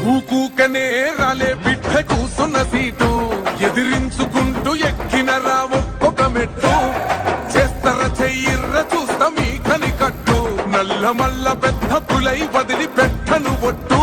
ఊకూకనే రాలే బిడ్డ కూసున్న సీటు ఎదిరించుకుంటూ ఎక్కిన రా ఒక్కొక్క మెట్టు చేస్తర చెయ్యిర్ర చూస్తా మీ కని కట్టు నల్ల మల్ల పెద్ద పులై వదిలి పెట్టను ఒట్టు